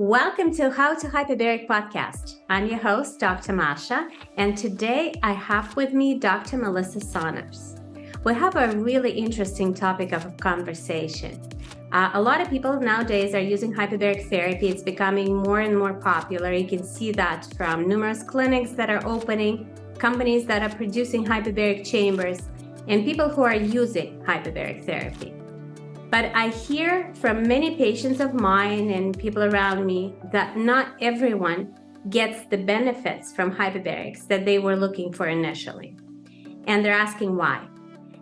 Welcome to How to Hyperbaric podcast. I'm your host, Dr. Masha, and today I have with me Dr. Melissa Saunders. We have a really interesting topic of conversation. A lot of people nowadays are using hyperbaric therapy. It's becoming more and more popular. You can see that from numerous clinics that are opening, companies that are producing hyperbaric chambers, and people who are using hyperbaric therapy. But I hear from many patients of mine and people around me that not everyone gets the benefits from hyperbarics that they were looking for initially. And they're asking why.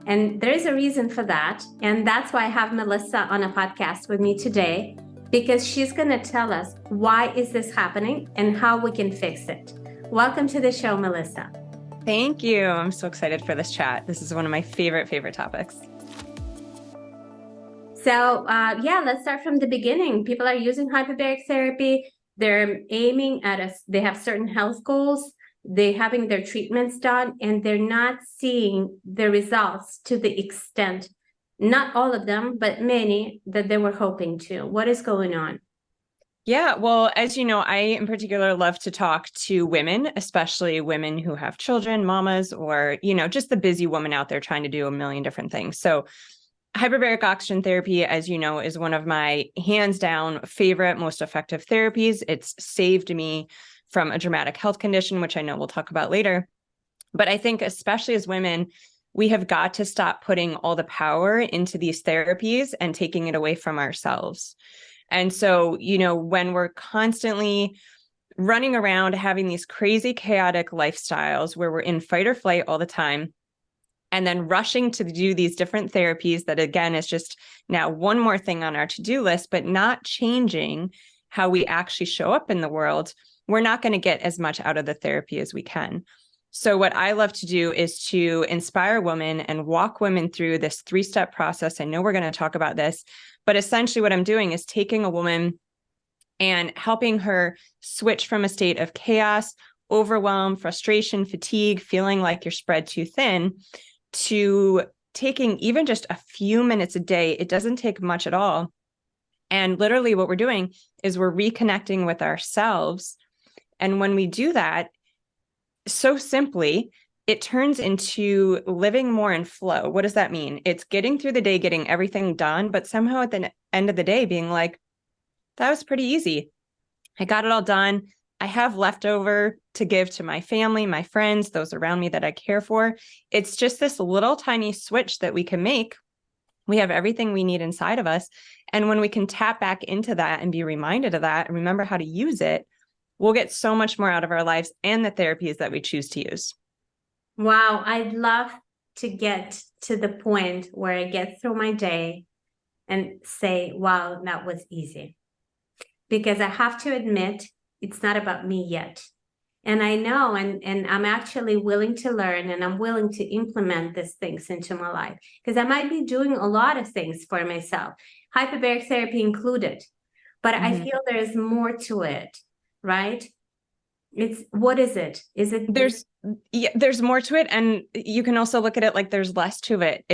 And there is a reason for that. And that's why I have Melissa on a podcast with me today, because she's going to tell us why is this happening and how we can fix it. Welcome to the show, Melissa. Thank you. I'm so excited for this chat. This is one of my favorite topics. So let's start from the beginning. People are using hyperbaric therapy. They're aiming at they have certain health goals. They're having their treatments done, and they're not seeing the results to the extent, not all of them, but many that they were hoping to. What is going on? Yeah, well, as you know, I in particular love to talk to women, especially women who have children, mamas, or, just the busy woman out there trying to do a million different things. So hyperbaric oxygen therapy, as you know, is one of my hands down favorite, most effective therapies. It's saved me from a dramatic health condition, which I know we'll talk about later. But I think especially as women, we have got to stop putting all the power into these therapies and taking it away from ourselves. And so, when we're constantly running around having these crazy, chaotic lifestyles where we're in fight or flight all the time, and then rushing to do these different therapies that, again, is just now one more thing on our to-do list, but not changing how we actually show up in the world, we're not going to get as much out of the therapy as we can. So what I love to do is to inspire women and walk women through this 3-step process. I know we're going to talk about this, but essentially what I'm doing is taking a woman and helping her switch from a state of chaos, overwhelm, frustration, fatigue, feeling like you're spread too thin, to taking even just a few minutes a day. It doesn't take much at all. And literally what we're doing is we're reconnecting with ourselves. And when we do that, so simply, it turns into living more in flow. What does that mean? It's getting through the day, getting everything done, but somehow at the end of the day being like, that was pretty easy. I got it all done. I have leftover to give to my family, my friends, those around me that I care for. It's just this little tiny switch that we can make. We have everything we need inside of us. And when we can tap back into that and be reminded of that and remember how to use it, we'll get so much more out of our lives and the therapies that we choose to use. Wow, I'd love to get to the point where I get through my day and say, wow, that was easy. Because I have to admit, it's not about me yet. And I know, and I'm actually willing to learn, and I'm willing to implement these things into my life, because I might be doing a lot of things for myself, hyperbaric therapy included, but I feel there's more to it, right? What is it? Is it? There's more to it. And you can also look at it like there's less to it.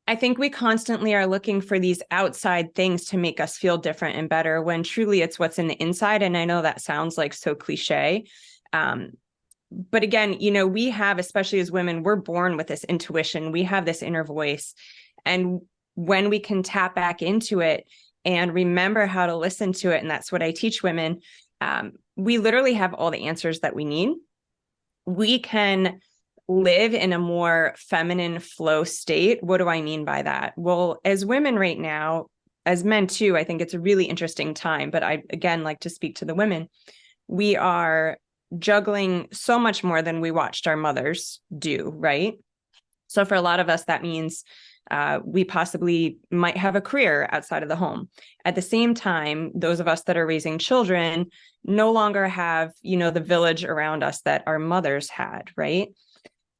I think we constantly are looking for these outside things to make us feel different and better, when truly it's what's in the inside. And I know that sounds like so cliche. But again, we have, especially as women, we're born with this intuition. We have this inner voice. And when we can tap back into it and remember how to listen to it, and that's what I teach women, we literally have all the answers that we need. We can live in a more feminine flow state. What do I mean by that? Well, as women right now, as men too, I think it's a really interesting time, but I, again, like to speak to the women. We are juggling so much more than we watched our mothers do, right? So for a lot of us, that means we possibly might have a career outside of the home. At the same time, those of us that are raising children no longer have, the village around us that our mothers had, right?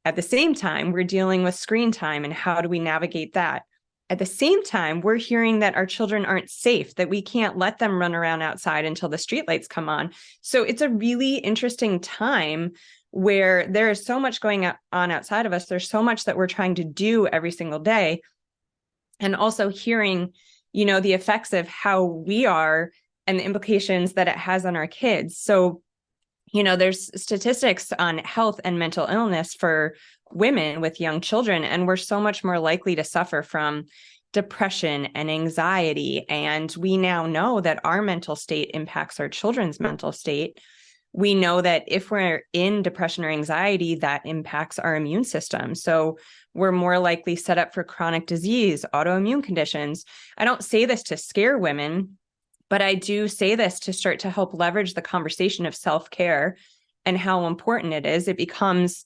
At the same time, we're dealing with screen time and how do we navigate that? At the same time, we're hearing that our children aren't safe, that we can't let them run around outside until the streetlights come on. So it's a really interesting time where there is so much going on outside of us. There's so much that we're trying to do every single day. And also hearing, the effects of how we are and the implications that it has on our kids. So, there's statistics on health and mental illness for women with young children, and we're so much more likely to suffer from depression and anxiety. And we now know that our mental state impacts our children's mental state. We know that if we're in depression or anxiety, that impacts our immune system. So we're more likely set up for chronic disease, autoimmune conditions. I don't say this to scare women, but I do say this to start to help leverage the conversation of self-care and how important it is. It becomes,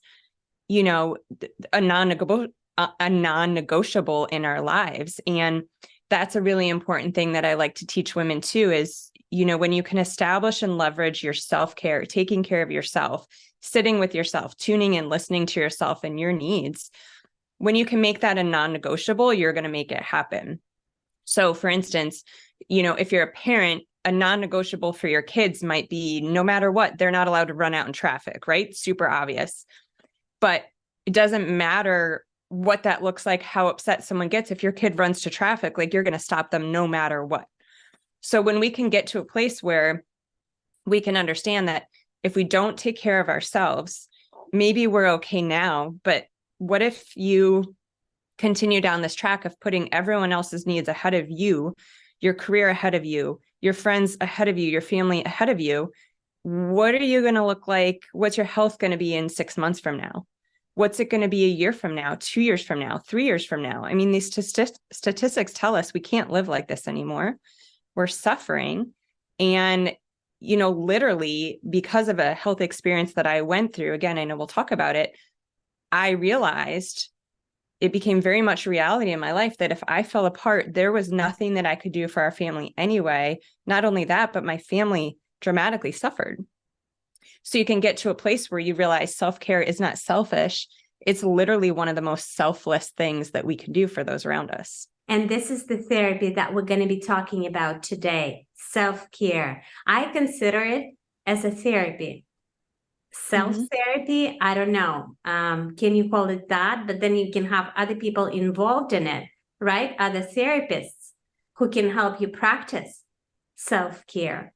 a non-negotiable in our lives. And that's a really important thing that I like to teach women too, is, when you can establish and leverage your self-care, taking care of yourself, sitting with yourself, tuning in, listening to yourself and your needs, when you can make that a non-negotiable, you're going to make it happen. So for instance, if you're a parent, a non-negotiable for your kids might be no matter what, they're not allowed to run out in traffic, right? Super obvious. But it doesn't matter what that looks like, how upset someone gets. If your kid runs to traffic, like, you're going to stop them no matter what. So when we can get to a place where we can understand that if we don't take care of ourselves, maybe we're okay now, but what if you continue down this track of putting everyone else's needs ahead of you, your career ahead of you, your friends ahead of you, your family ahead of you? What are you going to look like? What's your health going to be in 6 months from now? What's it going to be a year from now, 2 years from now, 3 years from now? I mean, these statistics tell us we can't live like this anymore. We're suffering. And, literally because of a health experience that I went through, again, I know we'll talk about it, I realized it became very much a reality in my life that if I fell apart, there was nothing that I could do for our family anyway. Not only that, but my family dramatically suffered. So you can get to a place where you realize self-care is not selfish. It's literally one of the most selfless things that we can do for those around us. And this is the therapy that we're going to be talking about today, self-care. I consider it as a therapy. Self-therapy, I don't know. Can you call it that? But then you can have other people involved in it, right? Other therapists who can help you practice self-care.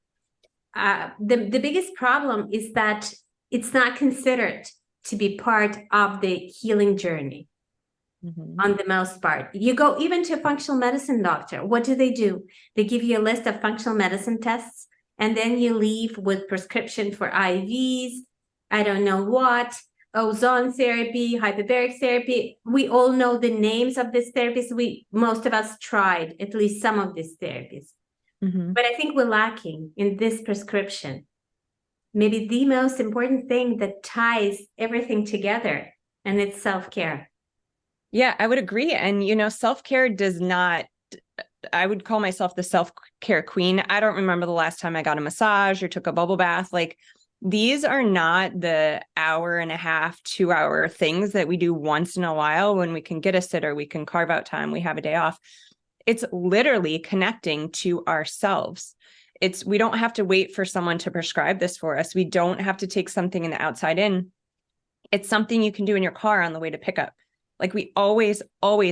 The biggest problem is that it's not considered to be part of the healing journey. On the most part, you go even to a functional medicine doctor. What do? They give you a list of functional medicine tests, and then you leave with prescription for IVs, I don't know what, ozone therapy, hyperbaric therapy. We all know the names of these therapies. Most of us tried at least some of these therapies. But I think we're lacking in this prescription. Maybe the most important thing that ties everything together, and it's self-care. Yeah, I would agree. And, self-care does not, I would call myself the self-care queen. I don't remember the last time I got a massage or took a bubble bath. Like, these are not the 1.5 to 2 hour things that we do once in a while when we can get a sitter, we can carve out time, we have a day off. It's literally connecting to ourselves. We don't have to wait for someone to prescribe this for us. We don't have to take something in the outside in. It's something you can do in your car on the way to pick up. Like, we always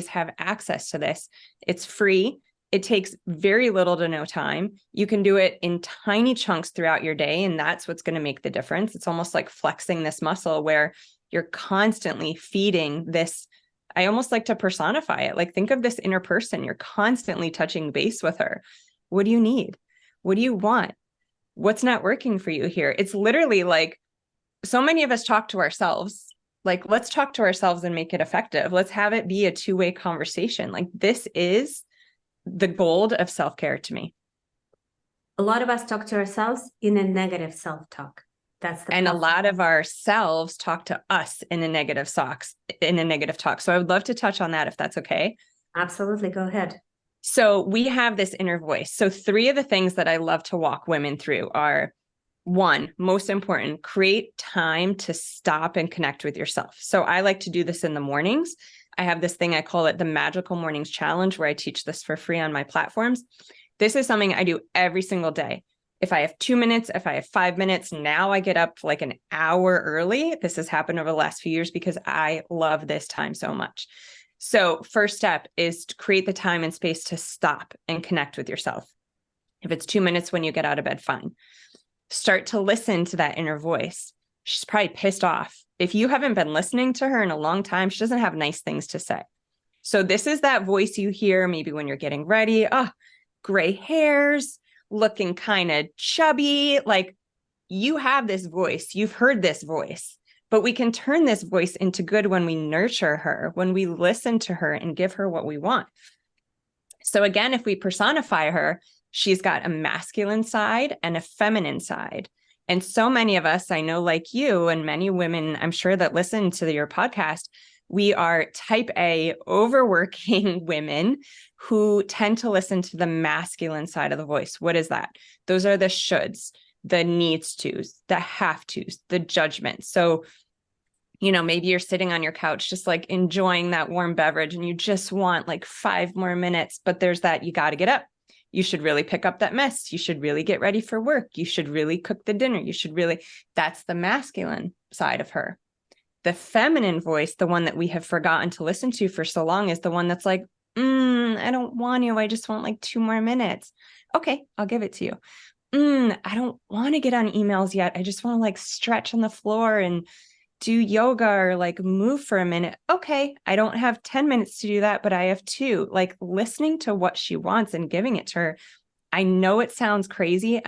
have access to this. It's free. It takes very little to no time. You can do it in tiny chunks throughout your day, and that's what's going to make the difference. It's almost like flexing this muscle where you're constantly feeding this. I almost like to personify it. Like, think of this inner person. You're constantly touching base with her. What do you need? What do you want? What's not working for you here? It's literally like, so many of us talk to ourselves. Like, let's talk to ourselves and make it effective. Let's have it be a two-way conversation. Like, this is the gold of self-care to me. A lot of us talk to ourselves in a negative self-talk. And a lot of ourselves talk to us in a negative talk. So I would love to touch on that if that's okay. Absolutely. Go ahead. So we have this inner voice. So 3 of the things that I love to walk women through are, 1, most important, create time to stop and connect with yourself. So I like to do this in the mornings. I have this thing, I call it the Magical Mornings Challenge, where I teach this for free on my platforms. This is something I do every single day. If I have 2 minutes, if I have 5 minutes, now I get up like an hour early. This has happened over the last few years because I love this time so much. So first step is to create the time and space to stop and connect with yourself. If it's 2 minutes when you get out of bed, fine. Start to listen to that inner voice. She's probably pissed off. If you haven't been listening to her in a long time, she doesn't have nice things to say. So this is that voice you hear maybe when you're getting ready. Oh, gray hairs, looking kind of chubby. Like, you have this voice. You've heard this voice. But we can turn this voice into good when we nurture her, when we listen to her and give her what we want. So again, if we personify her, she's got a masculine side and a feminine side. And so many of us, I know, like you and many women, I'm sure, that listen to your podcast, we are type A, overworking women who tend to listen to the masculine side of the voice. What is that? Those are the shoulds, the needs tos, the have tos, the judgments. So, maybe you're sitting on your couch, just like enjoying that warm beverage, and you just want like 5 more minutes, but there's that, you got to get up. You should really pick up that mess. You should really get ready for work. You should really cook the dinner. That's the masculine side of her. The feminine voice, the one that we have forgotten to listen to for so long, is the one that's like, I don't want you. I just want like 2 more minutes. Okay, I'll give it to you. I don't want to get on emails yet. I just want to like stretch on the floor and do yoga or like move for a minute. Okay, I don't have 10 minutes to do that, but I have 2. Like, listening to what she wants and giving it to her. I know it sounds crazy.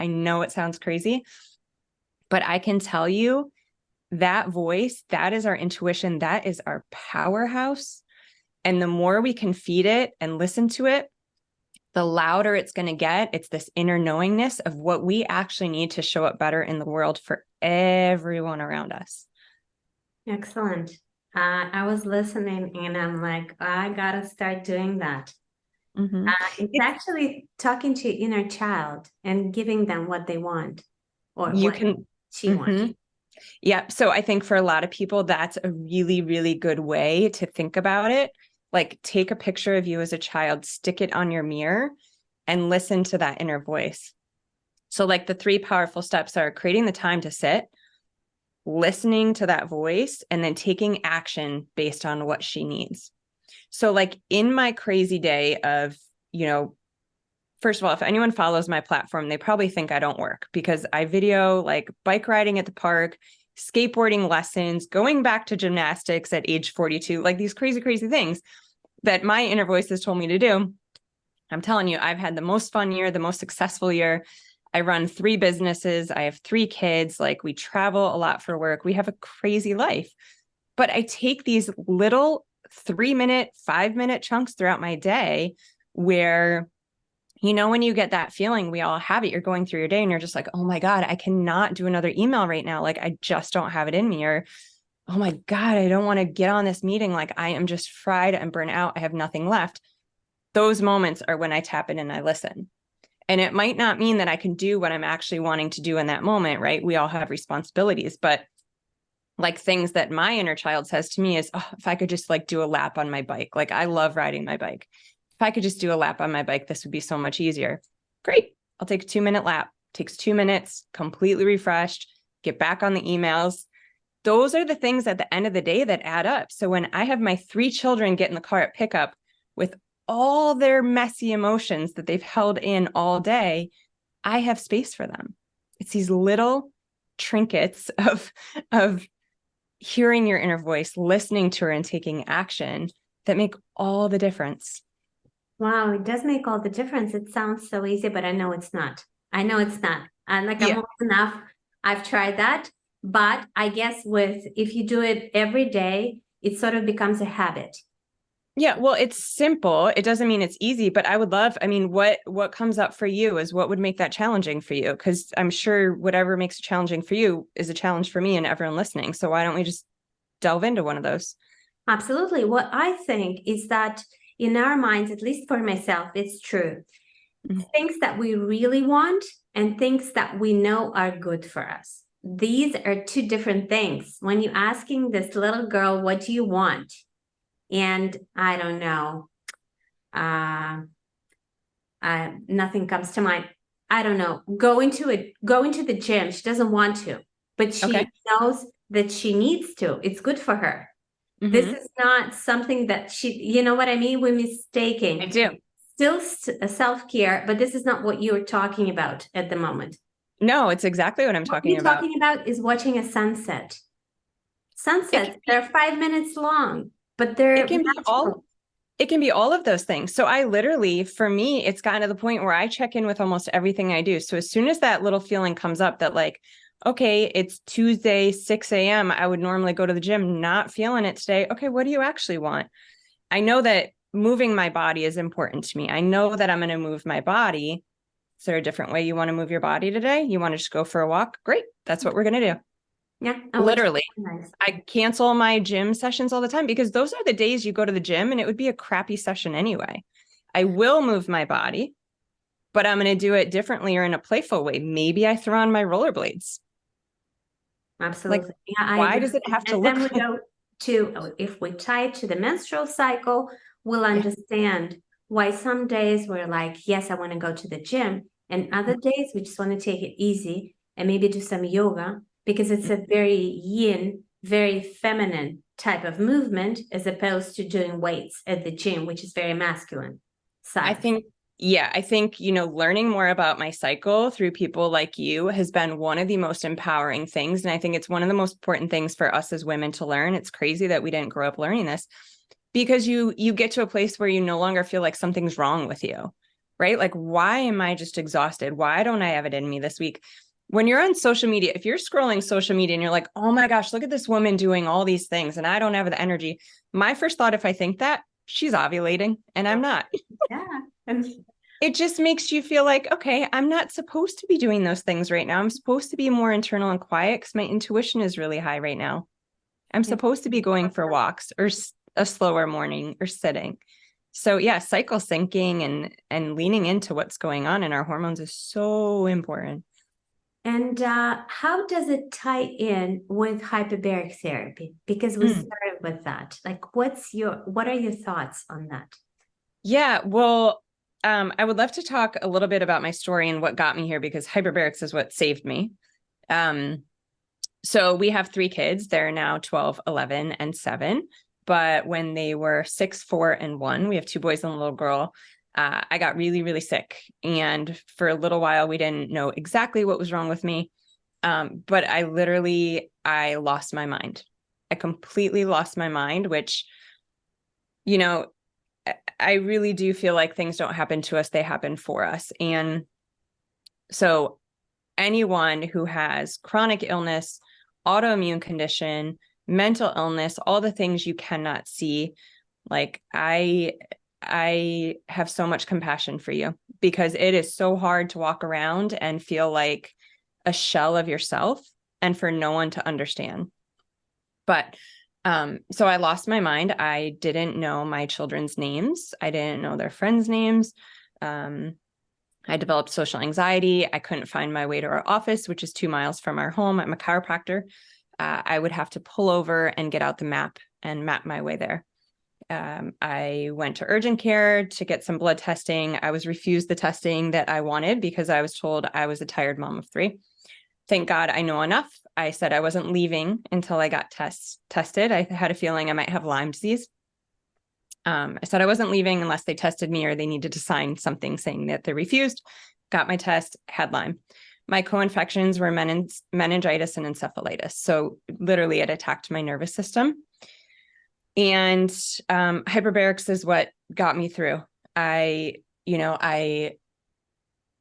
But I can tell you that voice, that is our intuition. That is our powerhouse. And the more we can feed it and listen to it, the louder it's going to get. It's this inner knowingness of what we actually need to show up better in the world for everyone around us. Excellent. I was listening and I'm like, I gotta start doing that. Mm-hmm. It's actually talking to your inner child and giving them what they want, or she wants. Yeah. So I think for a lot of people, that's a really, really good way to think about it. Like, take a picture of you as a child, stick it on your mirror, and listen to that inner voice. So like, the 3 powerful steps are creating the time to sit, listening to that voice, and then taking action based on what she needs. So like, in my crazy day of, first of all, if anyone follows my platform, they probably think I don't work, because I video like bike riding at the park, skateboarding lessons, going back to gymnastics at age 42, like these crazy, crazy things that my inner voice has told me to do. I'm telling you, I've had the most fun year, the most successful year. I run 3 businesses. I have 3 kids. Like, we travel a lot for work. We have a crazy life. But I take these little 3-minute, 5-minute chunks throughout my day where, when you get that feeling, we all have it. You're going through your day and you're just like, oh my God, I cannot do another email right now. Like, I just don't have it in me. Or, oh my God, I don't want to get on this meeting. Like, I am just fried and burnt out. I have nothing left. Those moments are when I tap in and I listen. And it might not mean that I can do what I'm actually wanting to do in that moment, right? We all have responsibilities, but like, things that my inner child says to me is, oh, if I could just like do a lap on my bike. Like, I love riding my bike. If I could just do a lap on my bike, this would be so much easier. Great. I'll take a 2-minute lap. Takes 2 minutes, completely refreshed, get back on the emails. Those are the things at the end of the day that add up. So when I have my 3 children get in the car at pickup with all their messy emotions that they've held in all day, I have space for them. It's these little trinkets of hearing your inner voice, listening to her, and taking action that make all the difference. Wow, it does make all the difference. It sounds so easy, but I know it's not. And I'm old enough. I've tried that. But I guess if you do it every day, it sort of becomes a habit. Yeah, well, it's simple. It doesn't mean it's easy, but I would love, what comes up for you is what would make that challenging for you? Because I'm sure whatever makes it challenging for you is a challenge for me and everyone listening. So why don't we just delve into one of those? Absolutely. What I think is that in our minds, at least for myself, it's true. Mm-hmm. Things that we really want and things that we know are good for us. These are 2 different things. When you're asking this little girl, what do you want? And I don't know, nothing comes to mind. I don't know, go into the gym. She doesn't want to, but she knows that she needs to. It's good for her. Mm-hmm. This is not something that you know what I mean? We're mistaking. I do. Still self-care, but this is not what you're talking about at the moment. No, it's exactly what I'm What talking you're about. talking about is watching a sunset. Sunsets, they're 5 minutes long, but they're it can be all magical. it can be all of those things. So I literally, for me, it's gotten to the point where I check in with almost everything I do. So as soon as that little feeling comes up that like, okay, it's Tuesday, 6 a.m. I would normally go to the gym, not feeling it today. Okay, what do you actually want? I know that moving my body is important to me. I know that I'm going to move my body. Is there a different way you want to move your body today? You want to just go for a walk? Great. That's what we're going to do. Yeah. Literally. Nice. I cancel my gym sessions all the time because those are the days you go to the gym and it would be a crappy session anyway. I will move my body, but I'm going to do it differently or in a playful way. Maybe I throw on my rollerblades. Absolutely. Like, Yeah, I why agree. does it have to And look then we like go to, if we tie it to the menstrual cycle, we'll understand why some days we're like, yes, I want to go to the gym. And other days we just want to take it easy and maybe do some yoga because it's a very yin, very feminine type of movement as opposed to doing weights at the gym, which is very masculine I side. think, I think, learning more about my cycle through people like you has been one of the most empowering things. And I think it's one of the most important things for us as women to learn. It's crazy that we didn't grow up learning this because you get to a place where you no longer feel like something's wrong with you, right? Like, why am I just exhausted? Why don't I have it in me this week? When you're on social media, if you're scrolling social media and you're like, oh my gosh, look at this woman doing all these things and I don't have the energy. My first thought, if I think that, she's ovulating and I'm not. Yeah. And It just makes you feel like, okay, I'm not supposed to be doing those things right now. I'm supposed to be more internal and quiet because my intuition is really high right now. I'm supposed to be going for walks or a slower morning or sitting. So yeah, cycle syncing and leaning into what's going on in our hormones is so important. And how does it tie in with hyperbaric therapy? Because we started with that. Like, what are your thoughts on that? Yeah, well, I would love to talk a little bit about my story and what got me here because hyperbarics is what saved me. So we have 3 kids. They're now 12, 11, and 7. But when they were 6, 4, and 1, we have 2 boys and a little girl. I got really, really sick. And for a little while, we didn't know exactly what was wrong with me. But I lost my mind. I completely lost my mind, which, I really do feel like things don't happen to us, they happen for us. And so anyone who has chronic illness, autoimmune condition, mental illness, all the things you cannot see, like I have so much compassion for you because it is so hard to walk around and feel like a shell of yourself and for no one to understand. But so I lost my mind. I didn't know my children's names. I didn't know their friends' names. I developed social anxiety. I couldn't find my way to our office, which is 2 miles from our home. I'm a chiropractor. I would have to pull over and get out the map and map my way there. I went to urgent care to get some blood testing. I was refused the testing that I wanted because I was told I was a tired mom of 3. Thank God I know enough. I said I wasn't leaving until I got tested. I had a feeling I might have Lyme disease. I said I wasn't leaving unless they tested me or they needed to sign something saying that they refused. Got my test, had Lyme. My co-infections were meningitis and encephalitis. So literally it attacked my nervous system. And hyperbarics is what got me through. I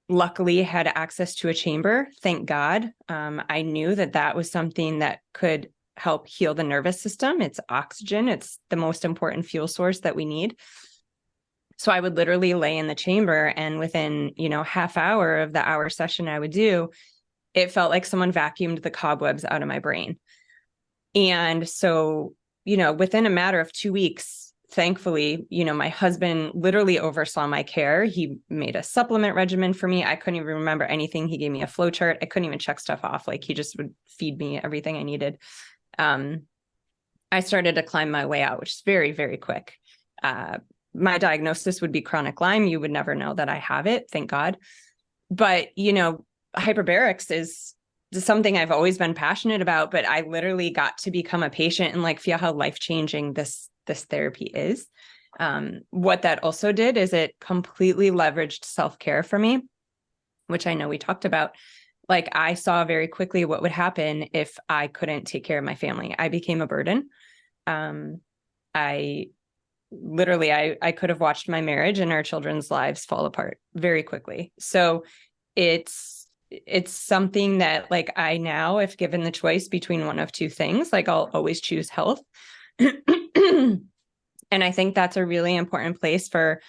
luckily had access to a chamber. Thank God. I knew that was something that could help heal the nervous system. It's oxygen. It's the most important fuel source that we need. So I would literally lay in the chamber and within, half hour of the hour session I would do, it felt like someone vacuumed the cobwebs out of my brain. And so, within a matter of 2 weeks, thankfully, my husband literally oversaw my care. He made a supplement regimen for me. I couldn't even remember anything. He gave me a flow chart. I couldn't even check stuff off. Like he just would feed me everything I needed. I started to climb my way out, which is very, very quick. My diagnosis would be chronic Lyme. You would never know that I have it. Thank God. But, hyperbarics is something I've always been passionate about, but I literally got to become a patient and feel how life-changing this therapy is. What that also did is it completely leveraged self-care for me, which I know we talked about. Like, I saw very quickly what would happen if I couldn't take care of my family. I became a burden. I could have watched my marriage and our children's lives fall apart very quickly. So it's something that, like, I now, if given the choice between one of two things, like, I'll always choose health. And I think that's a really important place for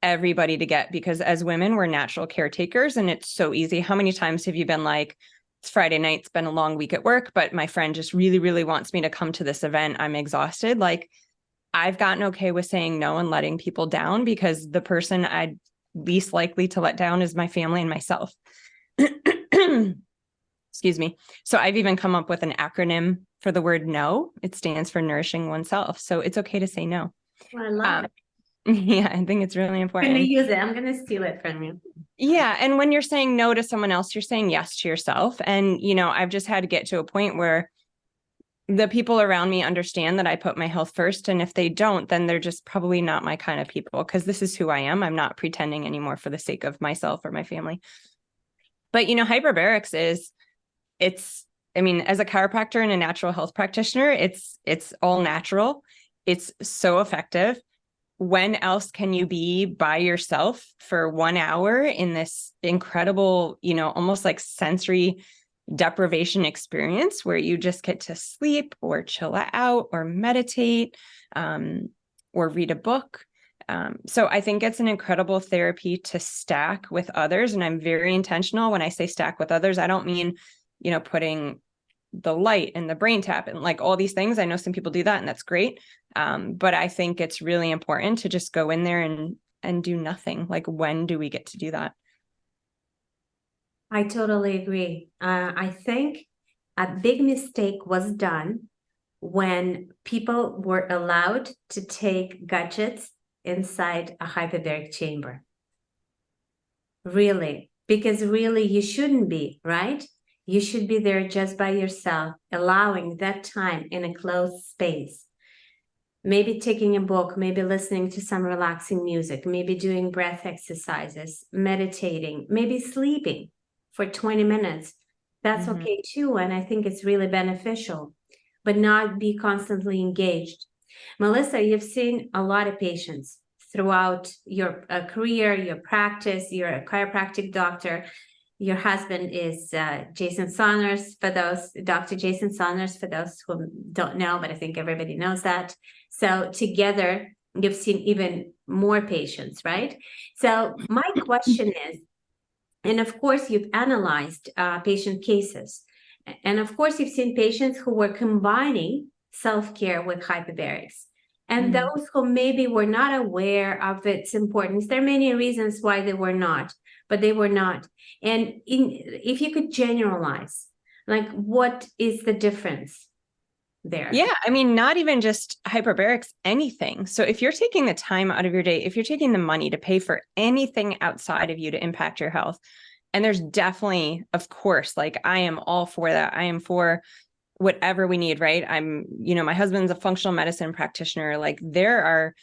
everybody to get, because as women, we're natural caretakers and it's so easy. How many times have you been like, it's Friday night, it's been a long week at work, but my friend just really, really wants me to come to this event. I'm exhausted. Like, I've gotten okay with saying no and letting people down, because the person I'd least likely to let down is my family and myself. Excuse me. So I've even come up with an acronym for the word no. It stands for nourishing oneself. So it's okay to say no. Well, I love it. Yeah, I think it's really important. I'm going to use it. I'm going to steal it from you. Yeah. And when you're saying no to someone else, you're saying yes to yourself. And, I've just had to get to a point where the people around me understand that I put my health first. And if they don't, then they're just probably not my kind of people, because this is who I am. I'm not pretending anymore for the sake of myself or my family. But, hyperbarics as a chiropractor and a natural health practitioner, it's all natural. It's so effective. When else can you be by yourself for 1 hour in this incredible, almost like sensory deprivation experience where you just get to sleep or chill out or meditate, or read a book? So I think it's an incredible therapy to stack with others. And I'm very intentional when I say stack with others. I don't mean, putting the light and the brain tap and like all these things. I know some people do that and that's great. But I think it's really important to just go in there and do nothing. Like, when do we get to do that? I totally agree. I think a big mistake was done when people were allowed to take gadgets inside a hyperbaric chamber. Really, because really you shouldn't be, right? You should be there just by yourself, allowing that time in a closed space. Maybe taking a book, maybe listening to some relaxing music, maybe doing breath exercises, meditating, maybe sleeping for 20 minutes. That's okay too. And I think it's really beneficial, but not be constantly engaged. Melissa, you've seen a lot of patients throughout your career, your practice. You're a chiropractic doctor. Your husband is Jason Saunders, Dr. Jason Saunders, for those who don't know, but I think everybody knows that. So together, you've seen even more patients, right? So my question is, and of course, you've analyzed patient cases. And of course, you've seen patients who were combining self-care with hyperbarics. And those who maybe were not aware of its importance, there are many reasons why they were not, but they were not. And if you could generalize, like, what is the difference there? Yeah, not even just hyperbarics, anything. So if you're taking the time out of your day, if you're taking the money to pay for anything outside of you to impact your health, and there's definitely, of course, like, I am all for that. I am for whatever we need, right? My husband's a functional medicine practitioner. Like, there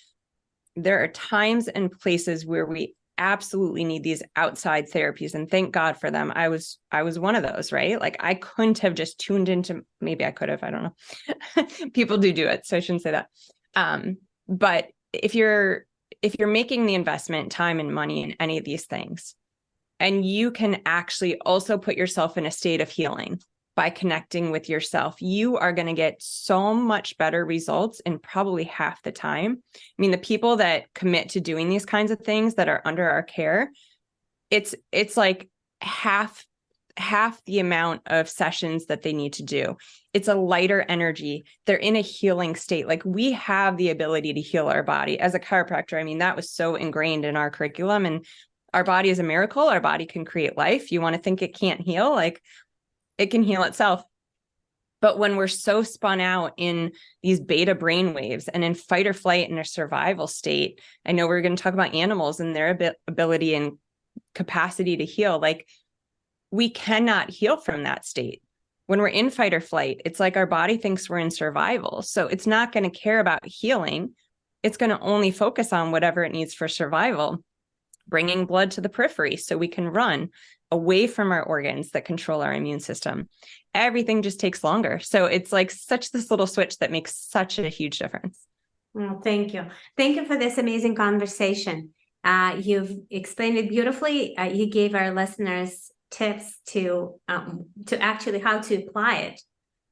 are times and places where we absolutely need these outside therapies, and thank God for them. I was one of those, right? Like, I couldn't have just tuned into, maybe I could have, I don't know. People do it, so I shouldn't say that. But if you're making the investment, time and money in any of these things, and you can actually also put yourself in a state of healing by connecting with yourself, you are going to get so much better results in probably half the time. The people that commit to doing these kinds of things that are under our care, it's like half the amount of sessions that they need to do. It's a lighter energy. They're in a healing state. Like, we have the ability to heal our body. As a chiropractor, that was so ingrained in our curriculum, and our body is a miracle. Our body can create life. You want to think it can't heal? Like, it can heal itself. But when we're so spun out in these beta brain waves and in fight or flight in a survival state, I know we're going to talk about animals and their ability and capacity to heal. Like, we cannot heal from that state. When we're in fight or flight, it's like our body thinks we're in survival. So it's not going to care about healing it's going to only focus on whatever it needs for survival, bringing blood to the periphery so we can run away from our organs that control our immune system. Everything just takes longer. So it's like such this little switch that makes such a huge difference. Well, thank you. Thank you for this amazing conversation. You've explained it beautifully. You gave our listeners tips to actually how to apply it,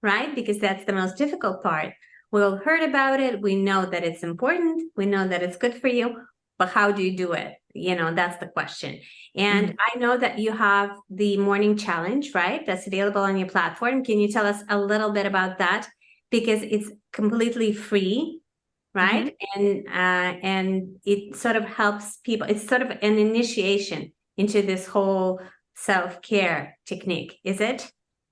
right? Because that's the most difficult part. We'll heard about it. We know that it's important. We know that it's good for you, but how do you do it? That's the question. And I know that you have the morning challenge, right? That's available on your platform. Can you tell us a little bit about that? Because it's completely free, right? And it sort of helps people. It's sort of an initiation into this whole self-care technique, is it?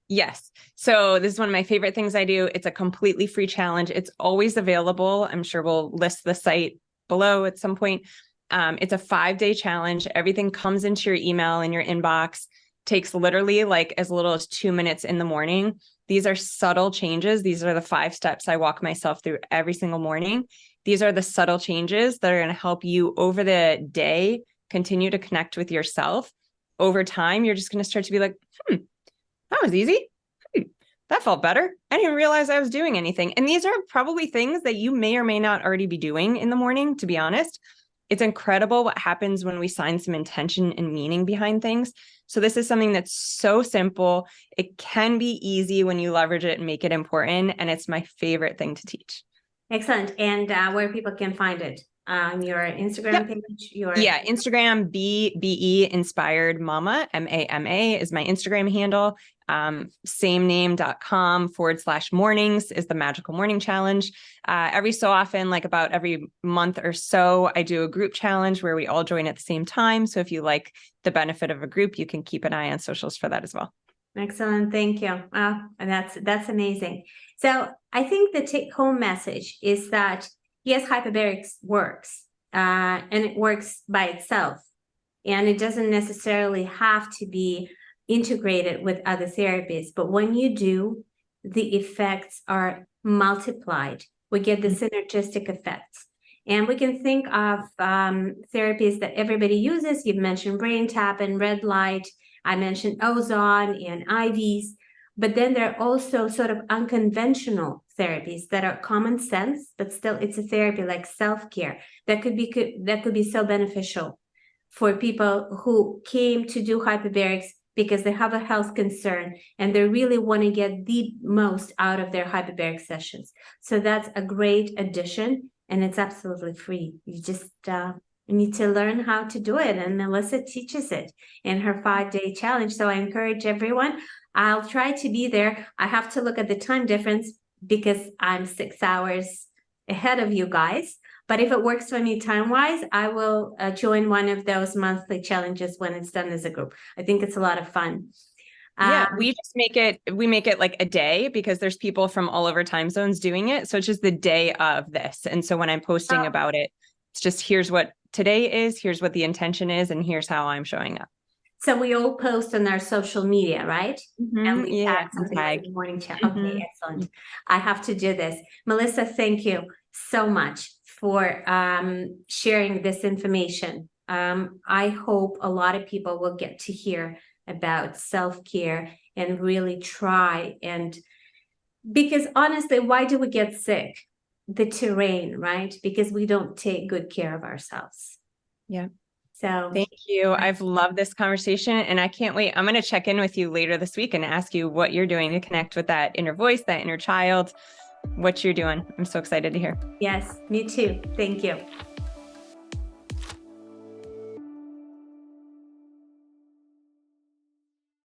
Yes. So this is one of my favorite things I do. It's a completely free challenge. It's always available. I'm sure we'll list the site below at some point. It's a 5-day challenge. Everything comes into your email in your inbox. Takes literally like as little as 2 minutes in the morning. These are subtle changes. These are the 5 steps I walk myself through every single morning. These are the subtle changes that are going to help you over the day continue to connect with yourself. Over time, you're just going to start to be like, that was easy. That felt better. I didn't realize I was doing anything. And these are probably things that you may or may not already be doing in the morning, to be honest. It's incredible what happens when we assign some intention and meaning behind things. So this is something that's so simple. It can be easy when you leverage it and make it important. And it's my favorite thing to teach. Excellent. And where people can find it? Your Instagram page? Instagram, BE Inspired Mama, MAMA is my Instagram handle. Samename.com/mornings is the magical morning challenge. Every so often, like about every month or so, I do a group challenge where we all join at the same time. So if you like the benefit of a group, you can keep an eye on socials for that as well. Excellent. Thank you. That's amazing. So I think the take-home message is that yes, hyperbarics works, and it works by itself, and it doesn't necessarily have to be integrated with other therapies. But when you do, the effects are multiplied. We get the synergistic effects. And we can think of therapies that everybody uses. You've mentioned brain tap and red light. I mentioned ozone and IVs. But then there are also sort of unconventional therapies that are common sense, but still it's a therapy like self-care that could be so beneficial for people who came to do hyperbarics because they have a health concern and they really want to get the most out of their hyperbaric sessions. So that's a great addition, and it's absolutely free. You just need to learn how to do it, and Melissa teaches it in her 5-day challenge. So I encourage everyone. I'll try to be there. I have to look at the time difference because I'm 6 hours ahead of you guys. But if it works for me time-wise, I will join one of those monthly challenges when it's done as a group. I think it's a lot of fun. We make it like a day because there's people from all over time zones doing it. So it's just the day of this. And so when I'm posting about it, it's just here's what today is, here's what the intention is, and here's how I'm showing up. So we all post on our social media, right? And we tag something tag. like the morning chat. Okay, excellent. I have to do this. Melissa, thank you so much for sharing this information. I hope a lot of people will get to hear about self-care and really try. And because honestly, why do we get sick? The terrain, right? Because we don't take good care of ourselves. Yeah. So thank you. I've loved this conversation and I can't wait. I'm going to check in with you later this week and ask you what you're doing to connect with that inner voice, that inner child, what you're doing. I'm so excited to hear. Yes, me too. Thank you.